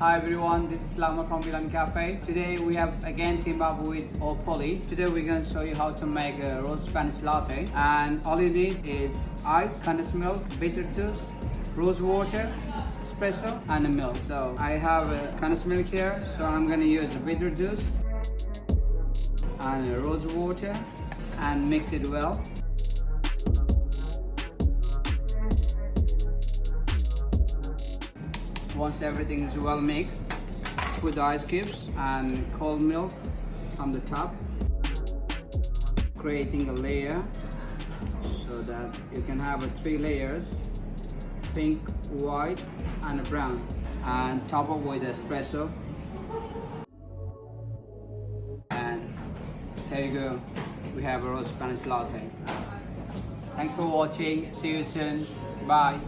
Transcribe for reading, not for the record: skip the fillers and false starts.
Hi everyone, this is Lama from EL&N Cafe. Today we have again teamed up with Polly. Today we're going to show you how to make a rose Spanish latte. And all you need is ice, condensed milk, bitter juice, rose water, espresso, and a milk. So I have a condensed milk here, so I'm going to use a bitter juice and a rose water and mix it well. Once everything is well mixed, put the ice cubes and cold milk on the top, creating a layer so that you can have 3 layers, pink, white, and a brown, and top up with espresso. And here you go, we have a rose Spanish latte. Thanks for watching, see you soon, bye.